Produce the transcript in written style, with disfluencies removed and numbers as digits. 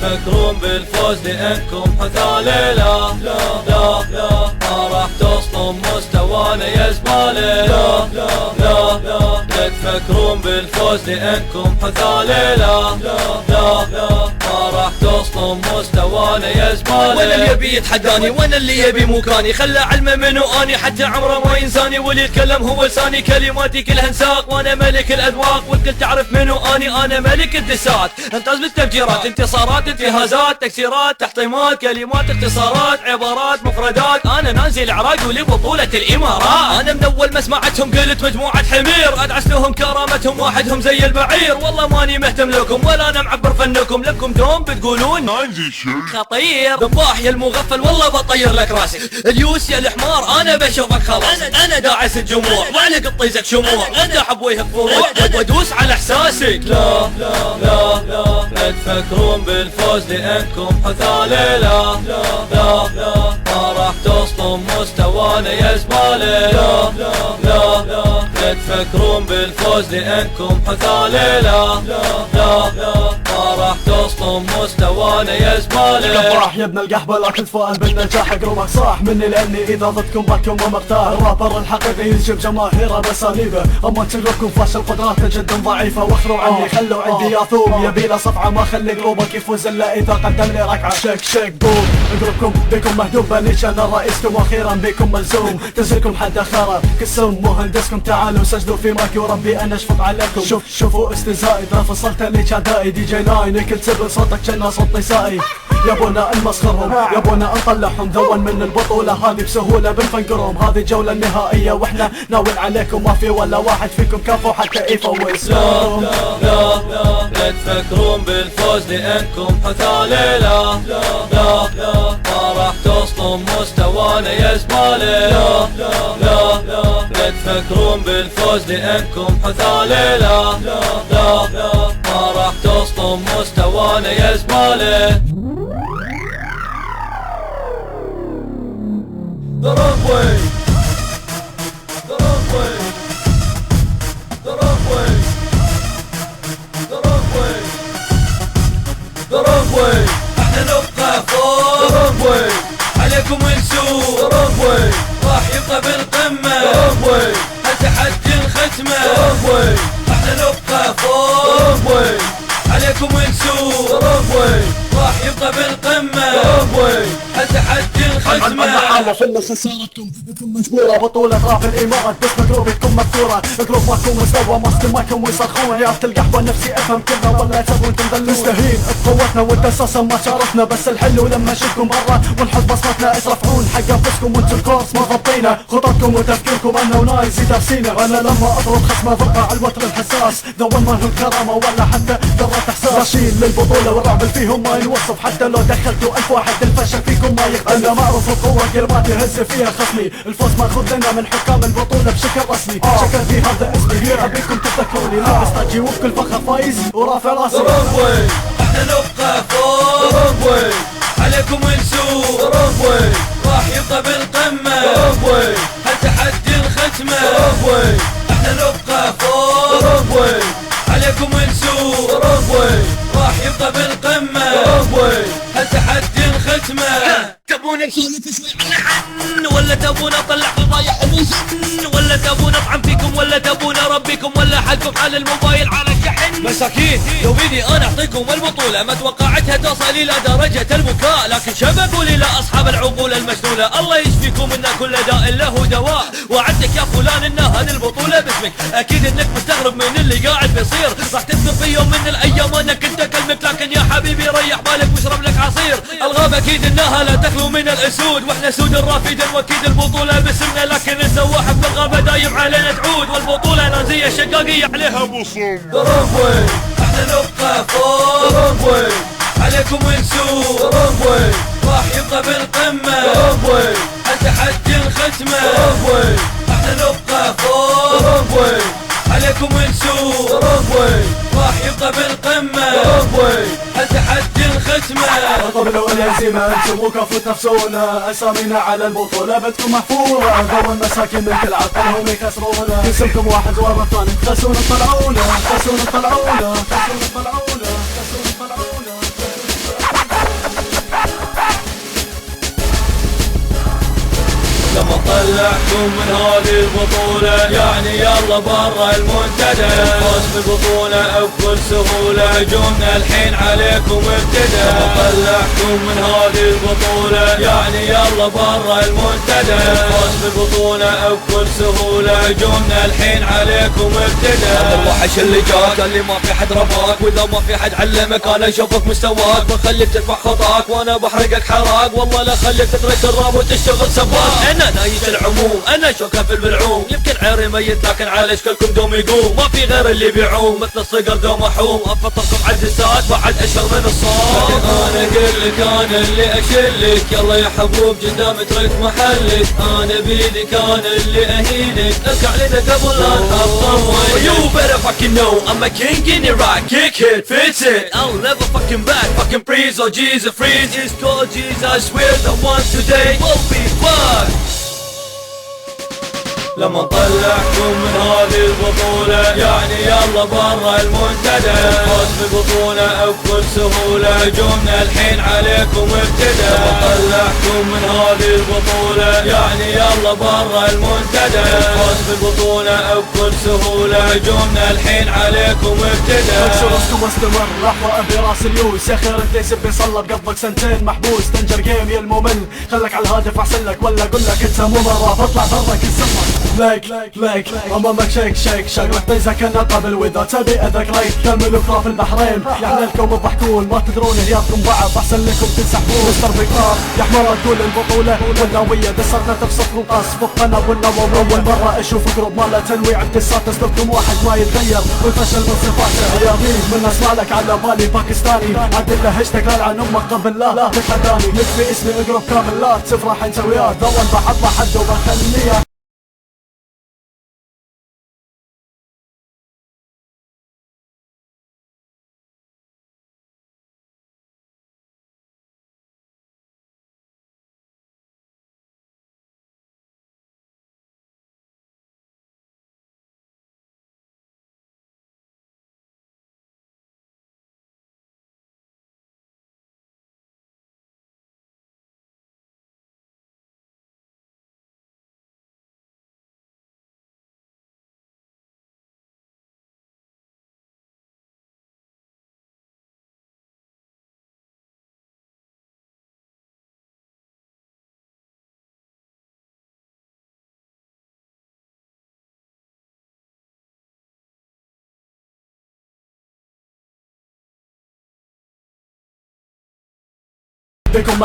تفكرون بالفوز لأنكم حثالي. لا لا لا لا ما راح توصلون مستوانا يا زبالة. لا لا لا لا لا تفكرون بالفوز لأنكم حثالي. لا لا لا لا ما راح توصلون مستوانا يا زبالة. وانا اللي يبي يتحداني وانا اللي يبي مكاني، خلى علمه منو اني حتى عمره ما ينساني، واللي يتكلم هو لساني كلماتي كلها انساق، وانا ملك الاذواق والكل تعرف منو اني، انا ملك الدسات امتاز بالتفجيرات انتصارات انتهازات تكسيرات تحطيمات كلمات اختصارات عبارات مفردات، انا نازل العراق ولبطولة الامارات، انا من اول ما سمعتهم قلت مجموعة حمير ادعس لهم كرامتهم واحدهم زي البعير، والله ماني مهتم لكم ولا انا معبر فنكم، لكم دوم بتقولون خطير ذباح يا المغفل والله بطير لك راسي، اليوس يا الحمار انا بشوفك خلاص، انا داعس الجموع وعلق بطيزك شموع اندح بوجهك فروع وادوس على احساسك. لا لا لا لا لا تفكرون بالفوز لأنكم حثالي. لا لا لا لا ما راح توصلون مستوانا يا زبالة. لا لا لا لا لا تفكرون بالفوز لأنكم حثالي. لا لا لا لا ما راح توصلون مستوانا يا زبالة. قباح يا ابن القحبة لا تتفائل بالنجاح، قلبك صاح مني لاني اذا ضدكم بكم ومرتاح، الرابر الحقيقي يجيب جماهيره باساليبه، اما تجربكم فاشل قدراته جدا ضعيفه، واخروا عني خلوا عندي ياثوم يبي له صفعه ما خلي قلوبك يفوز الا اذا قدم لي ركعه، شيك شيك بوم قلوبكم بكم مهدوم بنيش انا رئيسكم واخيرا بكم ملزوم، تنزلكم حد خرا كسوم مهندسكم تعالوا سجلوا في ماكي وربي انا اشفق عليكم، شوفوا استهزائي اذا فصلت لي كادائي دي جي لاين كل سبل صوتك كنا صوت نسائي، يبونا نمسخرهم يبونا نطلعهم ذون من البطولة هذه بسهولة بنفنقرهم، هذه الجولة النهائية واحنا ناويين عليكم ما في ولا واحد فيكم كفو حتى يفوز. لا لا لا لا لا تفكرون بالفوز لأنكم حثالي. لا لا لا لا ما راح توصلون مستوانا يا زبالة. لا لا لا لا لا تفكرون بالفوز لأنكم حثالي. لا لا لا لا ما راح توصلون مستوانا يا زبالة. The runway, the runway, the runway, the runway, the runway. احنا نبقى فوق the runway. عليكم انسوا the runway. راح يبقى بالقمة the runway. هالتحدي الختمة the runway. احنا نبقى فوق the runway. عليكم انسوا the runway. راح يبقى بالقمة the runway. هالتحدي الختمة. حالة خسارتكم انتم مجبورة بطولة راب الامارات بس مقلوبكم مكسورة، قلوب ماكم مستوى ماسك ماكم ويصرخون يا القحبة نفسي افهم كلها ولا تبون تمدلون، نستهين بقوتنا وانت اساسا ما شاركنا، بس الحلو لما نشوفكم برا ونحط بصمتنا اسرفعون حق انفسكم وانتم الكورس ما ضبطينا، خططكم وتفكيركم انا ونايس يدرسينا، انا لما اضرب خصمه بقى على الوتر الحساس ذول ما لهم كرامة ولا حتى ذرة احساس، رشيل للبطولة والرعب فيهم ما ينوصف، حتى لو دخلتوا الف واحد الفشل فيكم ما يقتل، انا معروف القوة كلمات يهز فيها خصمي، الفوز ماخذ لنا من حكام البطولة بشكل رسمي، شكل في هذا اسمي ابيكم تفتكروني لابس تاجي وبكل فخر فايز ورافع راسي. The runway. احنا نبقى فوق the runway. عليكم انسوا the runway. راح يبقى بالقمة the runway. هالتحدي الختمة the runway. احنا نبقى فوق the runway. عليكم انسوا the runway. راح يبقى بالقمة the runway. هالتحدي الختمة. تبون نسولف شوي عن حن ولا تبون اطلع فضايح وزن ولا تبون اطعم فيكم ولا تبون اربيكم ولا حقكم على الموبايل على الشحن، مساكين لو بيدي انا اعطيكم البطولة ما توقعتها توصل الى درجة البكاء، لكن شبكوا لي لا اصحاب العقول المجنونة، الله يشفيكم ان كل داء له دواء، وعدك يا فلان ان هذه البطولة باسمك، اكيد انك مستغرب من اللي قاعد بيصير، راح تذكر في يوم من الايام انك انت كلمك، لكن يا حبيبي ريح بالك واشرب لك عصير، الغاب اكيد انها لا تخلو من الاسود، واحنا سود الرافدين واكيد البطولة باسمنا، لكن السواحف بالغابة دايم علينا تعود، والبطولة نازية شقاقية عليها بصم. The runway. احنا نبقى فوق the runway. عليكم انسوا the runway. راح يبقى بالقمة the runway. التحدي الختمة the runway. احنا نبقى فوق the runway. عليكم انسوا the runway. راح يبقى بالقمة the runway. التحدي الختمة. قبلوا الهزيمة انتم وكفوا تنافسونا، اسامينا على البطولة بدكم محفورة، ذو المساكين من كل عقلهم يكسرونا، اسمكم واحد ورا الثاني تخسونا طلعونا، تخسونا طلعونا، تخسونا طلعونا، تخسونا طلعونا. طلعكم من هذه البطولة يعني يلا برا المنتدى. الفوز بالبطولة بكل سهولة هجومنا الحين عليكم ابتدى. طلعكم من هذه البطولة يعني يلا برا المنتدى. الفوز بالبطولة بكل سهولة هجومنا الحين عليكم ابتدى. هذا الوحش اللي جاك اللي ما في حد رباك، واذا ما في حد علمك انا اشوفك مستواك، بخليك تدفع خطاك وانا بحرقك حراق، والله لا خليك تدرس الراب وتشتغل سباك. انا نايت العموم انا شوكه في البلعوم، يمكن عيري ميت لكن على اشكالكم دوم يقوم، ما في غير اللي بيعوم مثل الصقر دوم احوم، افطركم على الدسات بعد اشهر من الصوت. انا اقلك انا اللي اشلك، يلا يا حبوب قدام اترك محلك، انا بيدك انا اللي اهينك، اركع لنا قبل لا تحطم وينك. You better fucking know I'm a king in Iraq, kick it, fits it, I'll never fucking back, fucking freeze, oh Jesus freeze, it's called Jesus, I swear the one today will be fucked. لما نطلعكم من هذه البطولة يعني يلا برا المنتدى. الفوز بالبطولة بكل سهولة هجومنا الحين عليكم ابتدى. لما نطلعكم من هذه البطولة يعني يلا برا المنتدى. الفوز بالبطولة بكل سهولة هجومنا الحين عليكم ابتدى. اكسر راسكم واستمر لحظة ابي راس اليوس، يا خير انت يسب يصلب قضبك سنتين محبوس، تنجر جيم يا الممل خلك على الهادف احسن لك، ولا اقول لك انت مو مرة بطلع برا كل سمر. ليك امامك شيك شقلك بيزا كنا قبل، واذا تبي اذاك ريك كملوا كراف البحرين، يا حلالكم تضحكون ما تدرون هياكم بعض احسن لكم تنسحبون. مستر بيقار يا حمار تقول البطولة والنوية دسرنا تفصفكم قص فوقنا والنووي، اول مرة اشوف جروب ماله تنويع الدسات، اسلوبكم واحد ما يتغير والفشل من صفاته، رياضي من اسمع لك على بالي باكستاني، عدل له هاشتاج لعن امك قبل لا تتحداني، نكفي اسمي جروب كامل لا تفرح انت وياه، ضوّن بحط حد وبخليه بكم